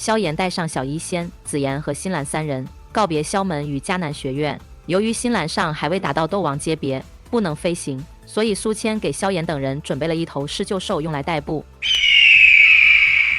萧炎带上小医仙、紫妍和新兰三人告别萧门与迦南学院。由于新兰上还未达到斗王阶别，不能飞行，所以苏谦给萧炎等人准备了一头狮鹫兽用来代步。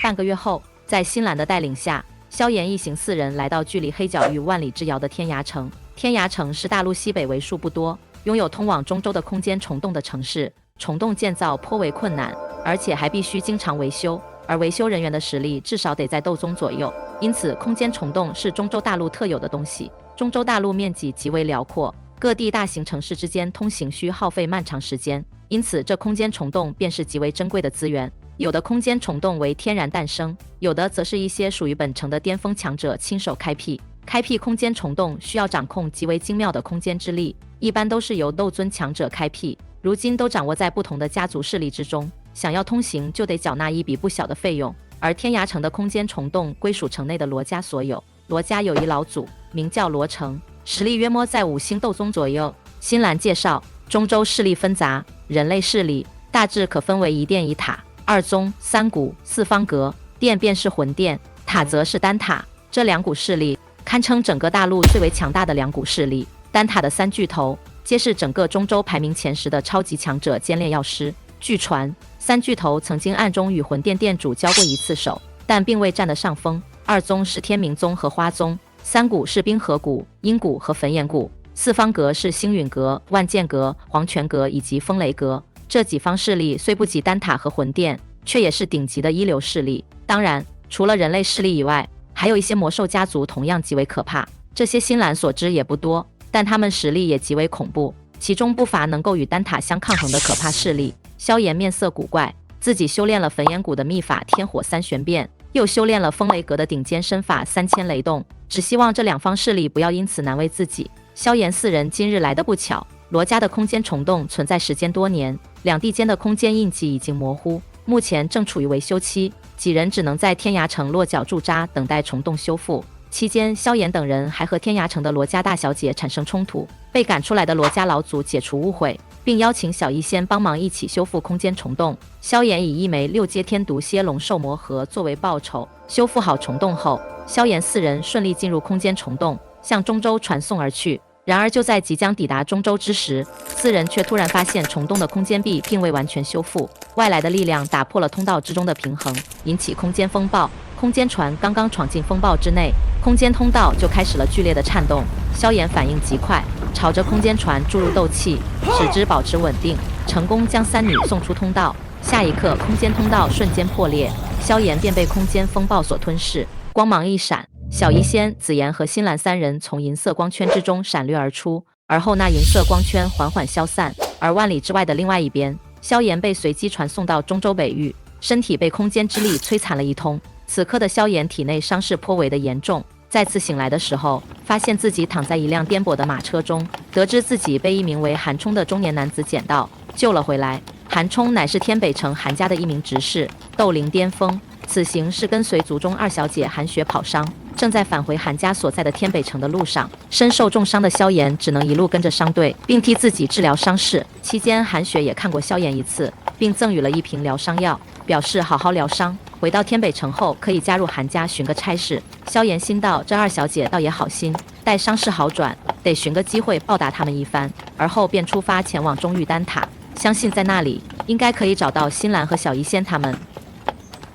半个月后，在新兰的带领下，萧炎一行4人来到距离黑角域万里之遥的天涯城。天涯城是大陆西北为数不多拥有通往中州的空间虫洞的城市，虫洞建造颇为困难，而且还必须经常维修，而维修人员的实力至少得在斗宗左右，因此空间虫洞是中州大陆特有的东西。中州大陆面积极为辽阔，各地大型城市之间通行需耗费漫长时间，因此这空间虫洞便是极为珍贵的资源。有的空间虫洞为天然诞生，有的则是一些属于本城的巅峰强者亲手开辟。开辟空间虫洞需要掌控极为精妙的空间之力，一般都是由斗尊强者开辟，如今都掌握在不同的家族势力之中，想要通行就得缴纳一笔不小的费用。而天涯城的空间虫洞归属城内的罗家所有，罗家有一老祖名叫罗成，实力约摸在5星斗宗左右。新兰介绍，中州势力纷杂，人类势力大致可分为1殿1塔、2宗、3谷、4方阁。殿便是魂殿，塔则是丹塔，这2股势力堪称整个大陆最为强大的2股势力。丹塔的3巨头皆是整个中州排名前10的超级强者兼炼药师。据传3巨头曾经暗中与魂殿殿主交过1次手，但并未占得上风。2宗是天明宗和花宗，3谷是冰河谷、阴谷和焚炎谷，4方阁是星陨阁、万剑阁、黄泉阁以及风雷阁。这几方势力虽不及丹塔和魂殿，却也是顶级的一流势力。当然，除了人类势力以外，还有一些魔兽家族同样极为可怕，这些新兰所知也不多，但他们实力也极为恐怖，其中不乏能够与丹塔相抗衡的可怕势力。萧炎面色古怪，自己修炼了焚炎谷的秘法天火3玄变，又修炼了风雷阁的顶尖身法3000雷动，只希望这2方势力不要因此难为自己。萧炎4人今日来得不巧，罗家的空间虫洞存在时间多年，2地间的空间印记已经模糊，目前正处于维修期，几人只能在天涯城落脚驻扎，等待虫洞修复。期间，萧炎等人还和天涯城的罗家大小姐产生冲突，被赶出来的罗家老祖解除误会，并邀请小医仙帮忙一起修复空间虫洞。萧炎以1枚6阶天毒蝎龙兽魔核作为报酬，修复好虫洞后，萧炎4人顺利进入空间虫洞，向中州传送而去。然而就在即将抵达中州之时，4人却突然发现虫洞的空间壁并未完全修复，外来的力量打破了通道之中的平衡，引起空间风暴。空间船刚刚闯进风暴之内，空间通道就开始了剧烈的颤动。萧炎反应极快，朝着空间船注入斗气，使之保持稳定，成功将3女送出通道。下一刻，空间通道瞬间破裂，萧炎便被空间风暴所吞噬。光芒一闪，小医仙、紫妍和新兰3人从银色光圈之中闪掠而出，而后那银色光圈缓缓消散。而万里之外的另外一边，萧炎被随机传送到中州北域，身体被空间之力摧残了一通。此刻的萧炎体内伤势颇为的严重，再次醒来的时候，发现自己躺在一辆颠簸的马车中，得知自己被一名为韩冲的中年男子捡到，救了回来。韩冲乃是天北城韩家的一名执事，斗灵巅峰，此行是跟随族中2小姐韩雪跑伤，正在返回韩家所在的天北城的路上。身受重伤的萧炎只能一路跟着商队，并替自己治疗伤势。期间，韩雪也看过萧炎1次，并赠予了1瓶疗伤药，表示好好疗伤，回到天北城后可以加入韩家寻个差事。萧炎心道，这2小姐倒也好心，待伤势好转，得寻个机会报答他们一番。而后便出发前往中域丹塔，相信在那里应该可以找到新兰和小医仙他们。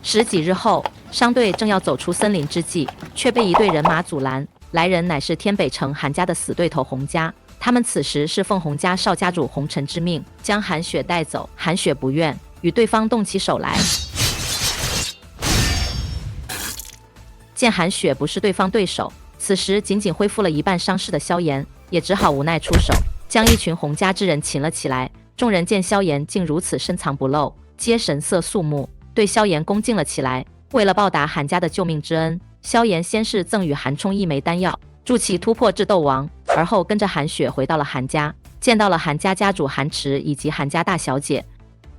10几日后，商队正要走出森林之际，却被一队人马阻拦。来人乃是天北城韩家的死对头洪家，他们此时是奉洪家少家主洪尘之命，将韩雪带走。韩雪不愿，与对方动起手来。见韩雪不是对方对手，此时仅仅恢复了一半伤势的萧炎也只好无奈出手，将一群洪家之人擒了起来。众人见萧炎竟如此深藏不露，皆神色肃穆，对萧炎恭敬了起来。为了报答韩家的救命之恩，萧炎先是赠予韩冲1枚丹药，助其突破至斗王，而后跟着韩雪回到了韩家，见到了韩家家主韩池以及韩家大小姐。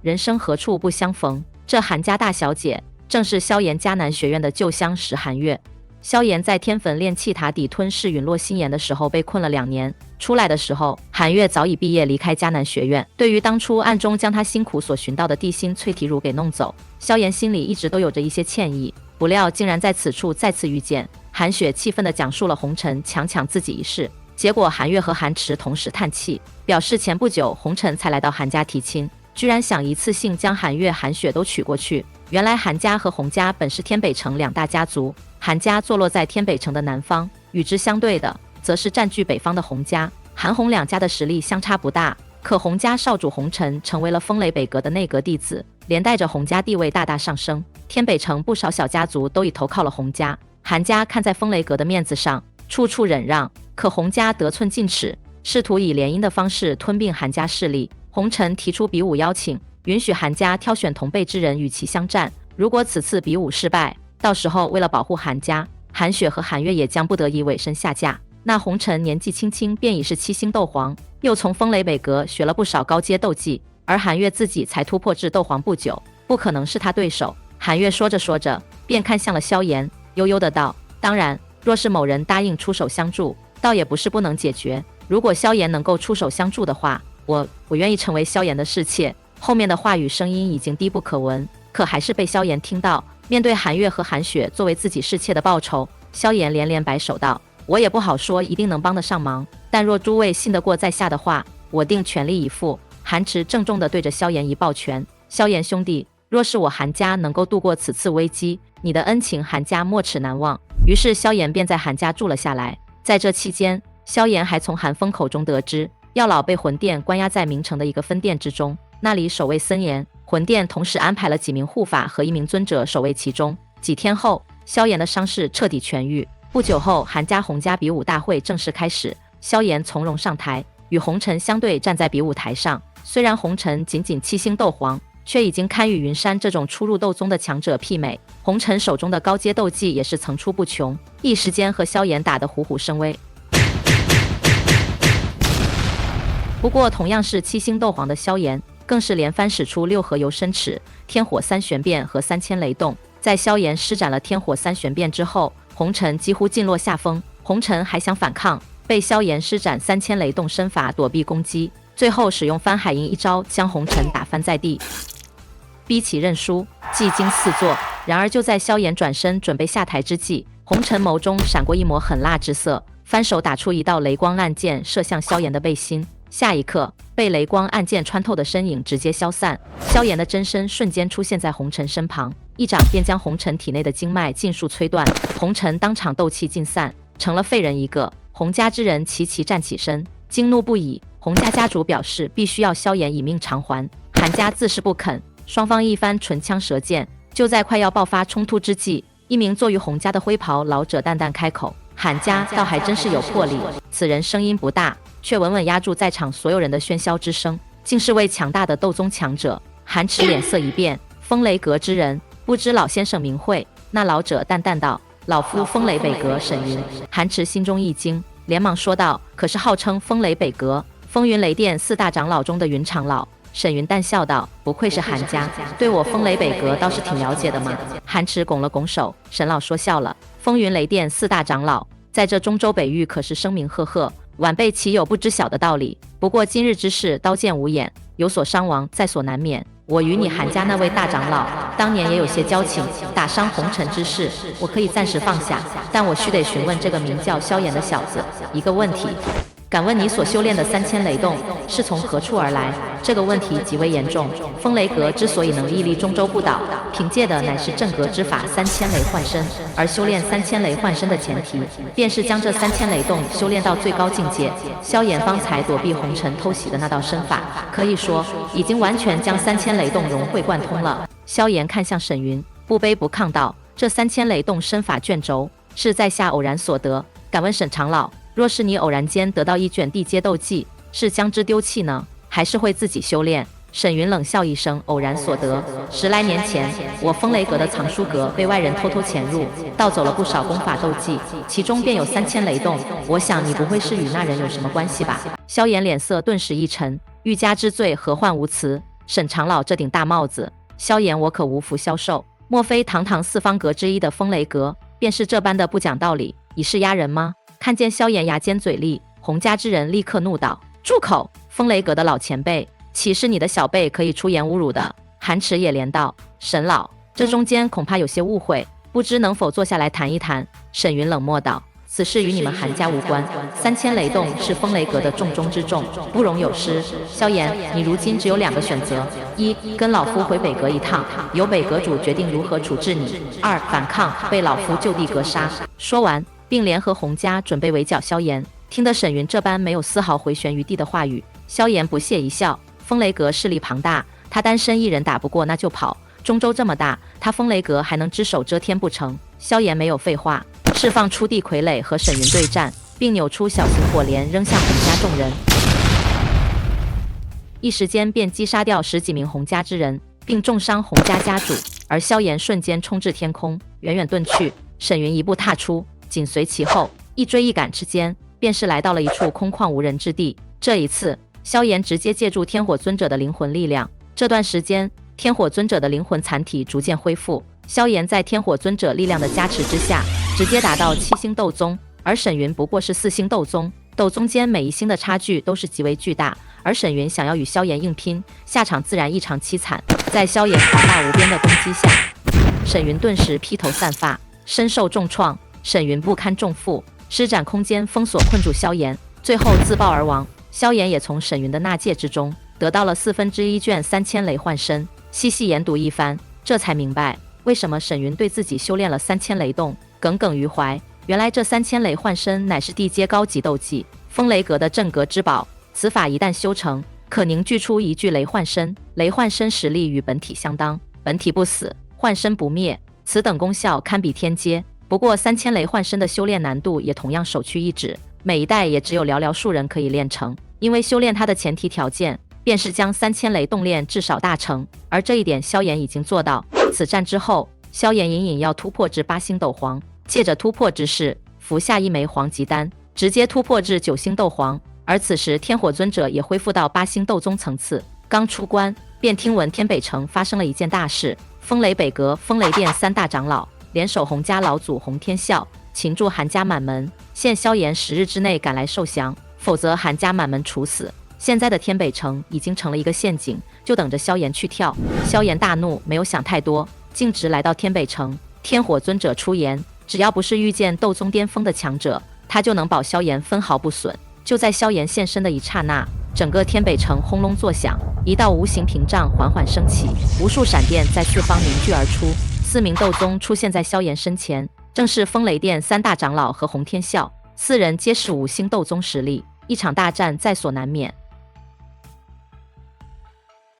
人生何处不相逢，这韩家大小姐正是萧炎迦南学院的旧相识韩月。萧炎在天坟炼气塔底吞噬陨落心炎的时候被困了2年，出来的时候韩月早已毕业离开迦南学院。对于当初暗中将他辛苦所寻到的地心淬体乳给弄走，萧炎心里一直都有着一些歉意。不料竟然在此处再次遇见。韩雪气愤地讲述了红尘强抢自己一事，结果韩月和韩池同时叹气，表示前不久红尘才来到韩家提亲，居然想一次性将韩月、韩雪都娶过去。原来韩家和洪家本是天北城两大家族，韩家坐落在天北城的南方，与之相对的则是占据北方的洪家。韩洪两家的实力相差不大，可洪家少主洪尘成为了风雷北阁的内阁弟子，连带着洪家地位大大上升。天北城不少小家族都已投靠了洪家，韩家看在风雷阁的面子上，处处忍让，可洪家得寸进尺，试图以联姻的方式吞并韩家势力。洪尘提出比武邀请，允许韩家挑选同辈之人与其相战，如果此次比武失败，到时候为了保护韩家，韩雪和韩月也将不得已委身下嫁。那洪尘年纪轻轻便已是七星斗皇，又从风雷北阁学了不少高阶斗技，而韩月自己才突破至斗皇不久，不可能是他对手。韩月说着说着便看向了萧炎，悠悠的道：当然，若是某人答应出手相助，倒也不是不能解决。如果萧炎能够出手相助的话，我愿意成为萧炎的侍妾。后面的话语声音已经低不可闻，可还是被萧炎听到。面对韩月和韩雪作为自己侍妾的报酬，萧炎连连摆手道：我也不好说一定能帮得上忙，但若诸位信得过在下的话，我定全力以赴。韩池郑重地对着萧炎一抱拳：萧炎兄弟，若是我韩家能够度过此次危机，你的恩情韩家没齿难忘。于是萧炎便在韩家住了下来。在这期间，萧炎还从韩风口中得知，药老被魂殿关押在明城的一个分殿之中，那里守卫森严，魂殿同时安排了几名护法和一名尊者守卫其中。几天后，萧炎的伤势彻底痊愈。不久后，韩家洪家比武大会正式开始，萧炎从容上台，与洪尘相对站在比武台上。虽然洪尘仅仅七星斗皇，却已经堪与云山这种初入斗宗的强者媲美。洪尘手中的高阶斗技也是层出不穷，一时间和萧炎打得虎虎生威。不过同样是七星斗皇的萧炎，更是连番使出六合游身尺、天火三玄变和3000雷动。在萧炎施展了天火三玄变之后，洪尘几乎尽落下风。洪尘还想反抗，被萧炎施展3000雷动身法躲避攻击，最后使用翻海鹰一招将洪尘打翻在地，逼其认输，技惊四座。然而就在萧炎转身准备下台之际，洪尘眸中闪过一抹狠辣之色，翻手打出一道雷光暗箭射向萧炎的背心。下一刻，被雷光暗箭穿透的身影直接消散，萧炎的真身瞬间出现在洪尘身旁，一掌便将洪尘体内的经脉尽数摧断，洪尘当场斗气尽散，成了废人一个。洪家之人齐齐站起身，惊怒不已。洪家家主表示必须要萧炎以命偿还，韩家自是不肯，双方一番唇枪舌剑。就在快要爆发冲突之际，一名坐于洪家的灰袍老者淡淡开口：韩家倒还真是有魄力。此人声音不大，却稳稳压住在场所有人的喧嚣之声，竟是位强大的斗宗强者。韩池脸色一变：风雷阁之人，不知老先生名讳？那老者淡淡道：老夫风雷北阁沈云。韩池心中一惊，连忙说道：可是号称风雷北阁、风云雷殿4大长老中的云长老。沈云淡笑道：不愧是韩家，对我风雷北阁倒是挺了解的嘛。韩池拱了拱手，沈老说笑了。风云雷殿4大长老在这中州北域可是声名赫赫，晚辈岂有不知晓的道理？不过今日之事刀剑无眼，有所伤亡在所难免。我与你韩家那位大长老当年也有些交情，打伤红尘之事我可以暂时放下，但我须得询问这个名叫萧炎的小子一个问题。敢问你所修炼的3000雷动是从何处而来？这个问题极为严重。风雷阁之所以能屹立中州不倒，凭借的乃是镇阁之法3000雷幻身，而修炼3000雷幻身的前提，便是将这3000雷动修炼到最高境界。萧炎方才躲避红尘偷袭的那道身法，可以说已经完全将3000雷动融会贯通了。萧炎看向沈云，不卑不亢道：这3000雷动身法卷轴是在下偶然所得，敢问沈长老，若是你偶然间得到一卷地阶斗技，是将之丢弃呢，还是会自己修炼？沈云冷笑一声：偶然所得，10来年前，我风雷阁的藏书阁被外人偷偷潜入，盗走了不少功法斗技，其中便有3000雷动。我想你不会是与那人有什么关系吧？萧炎脸色顿时一沉，欲加之罪，何患无辞？沈长老这顶大帽子，萧炎我可无福消受。莫非堂堂4方阁之一的风雷阁，便是这般的不讲道理，以势压人吗？看见萧炎牙尖嘴利，洪家之人立刻怒道：住口！风雷阁的老前辈，岂是你的小辈可以出言侮辱的？韩池也连道：沈老，这中间恐怕有些误会，不知能否坐下来谈一谈？沈云冷漠道：“此事与你们韩家无关。3000雷洞是风雷阁的重中之重，不容有失。萧炎，你如今只有2个选择：一，跟老夫回北阁一趟，由北阁主决定如何处置你；二，反抗，被老夫就地格杀。”说完，并联合洪家准备围剿萧炎。听得沈云这般没有丝毫回旋余地的话语，萧炎不屑一笑：“风雷阁势力庞大，他单身一人打不过那就跑。中州这么大，他风雷阁还能只手遮天不成？”萧炎没有废话，释放出地傀儡和沈云对战，并扭出小型火镰扔向洪家众人，一时间便击杀掉10几名洪家之人，并重伤洪家家主。而萧炎瞬间冲至天空，远远遁去。沈云一步踏出，紧随其后，一追一赶之间，便是来到了一处空旷无人之地。这一次，萧炎直接借助天火尊者的灵魂力量。这段时间，天火尊者的灵魂残体逐渐恢复。萧炎在天火尊者力量的加持之下，直接达到7星斗宗，而沈云不过是4星斗宗。斗宗间每一星的差距都是极为巨大，而沈云想要与萧炎硬拼，下场自然异常凄惨。在萧炎狂大无边的攻击下，沈云顿时披头散发，身受重创。沈云不堪重负，施展空间封锁困住萧炎，最后自爆而亡。萧炎也从沈云的纳戒之中得到了1/4卷3000雷幻身，细细研读一番，这才明白为什么沈云对自己修炼了3000雷洞耿耿于怀。原来这3000雷幻身乃是地阶高级斗技，风雷阁的镇阁之宝。此法一旦修成，可凝聚出一具雷幻身。雷幻身实力与本体相当，本体不死，幻身不灭，此等功效堪比天阶。不过3000雷幻身的修炼难度也同样首屈一指，每一代也只有寥寥数人可以练成。因为修炼它的前提条件便是将3000雷洞炼至少大成，而这一点萧炎已经做到。此战之后，萧炎隐隐要突破至8星斗皇，借着突破之势，服下一枚黄级丹，直接突破至9星斗皇。而此时天火尊者也恢复到8星斗宗层次，刚出关便听闻天北城发生了一件大事。风雷北阁、风雷殿3大长老联手洪家老祖洪天啸，擒住韩家满门，限萧炎10日之内赶来受降，否则韩家满门处死。现在的天北城已经成了一个陷阱，就等着萧炎去跳。萧炎大怒，没有想太多，径直来到天北城。天火尊者出言，只要不是遇见斗宗巅峰的强者，他就能保萧炎分毫不损。就在萧炎现身的一刹那，整个天北城轰隆作响，一道无形屏障缓缓升起，无数闪电在四方凝聚而出。4名斗宗出现在萧炎身前，正是风雷殿3大长老和洪天啸，4人皆是5星斗宗实力，一场大战在所难免。